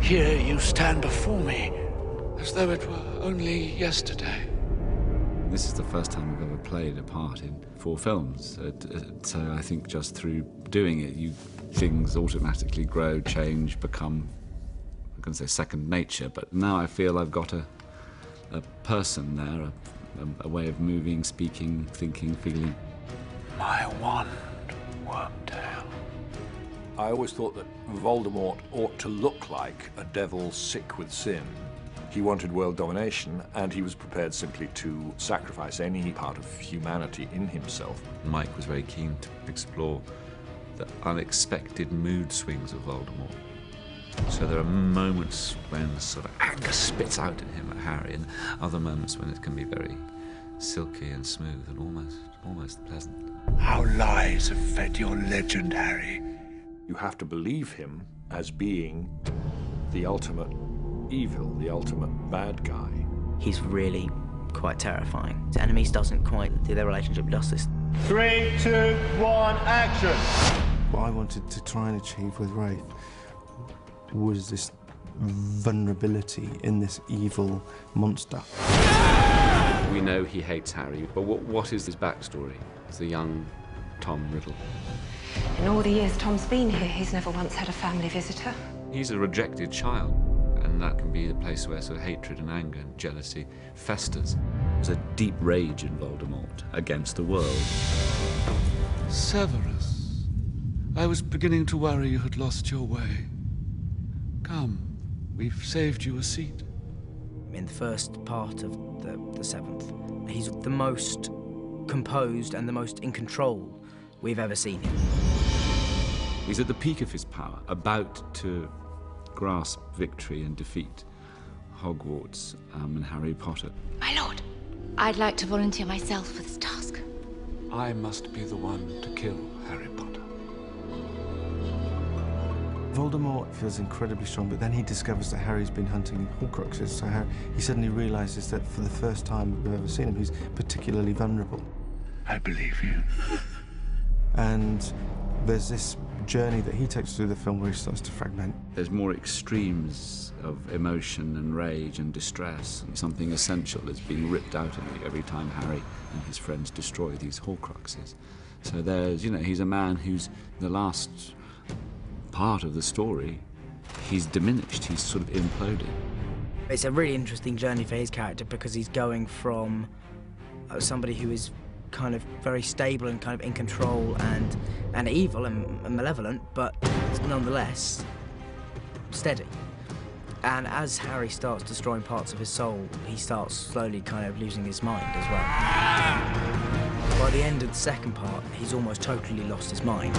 here you stand before me, as though it were only yesterday. This is the first time I've ever played a part in 4 films, so I think just through doing it, things automatically grow, change, become, I'm going to say second nature, but now I feel I've got a person there, a way of moving, speaking, thinking, feeling. My wand worked out. I always thought that Voldemort ought to look like a devil sick with sin. He wanted world domination, and he was prepared simply to sacrifice any part of humanity in himself. Mike was very keen to explore the unexpected mood swings of Voldemort. So there are moments when sort of anger spits out at him, at Harry, and other moments when it can be very silky and smooth and almost pleasant. How lies have fed your legend, Harry. You have to believe him as being the ultimate evil, the ultimate bad guy. He's really quite terrifying. His enemies doesn't quite do their relationship justice. 3, 2, 1, action! What I wanted to try and achieve with Wraith was this vulnerability in this evil monster. We know he hates Harry, but what is his backstory as a young Tom Riddle? In all the years Tom's been here, he's never once had a family visitor. He's a rejected child, and that can be the place where sort of hatred and anger and jealousy festers. There's a deep rage in Voldemort against the world. Severus, I was beginning to worry you had lost your way. Come, we've saved you a seat. In the first part of the 7th, he's the most composed and the most in control we've ever seen him. He's at the peak of his power, about to grasp victory and defeat Hogwarts and Harry Potter. My lord, I'd like to volunteer myself for this task. I must be the one to kill Harry Potter. Voldemort feels incredibly strong, but then he discovers that Harry's been hunting Horcruxes, so he suddenly realises that for the first time we've ever seen him, he's particularly vulnerable. I believe you. And there's this journey that he takes through the film where he starts to fragment. There's more extremes of emotion and rage and distress, and something essential is being ripped out of you every time Harry and his friends destroy these Horcruxes. So there's, he's a man who's the last part of the story, he's diminished, he's sort of imploded. It's a really interesting journey for his character because he's going from somebody who is kind of very stable and kind of in control and evil and malevolent, but nonetheless steady. And as Harry starts destroying parts of his soul, he starts slowly kind of losing his mind as well. By the end of the second part, he's almost totally lost his mind.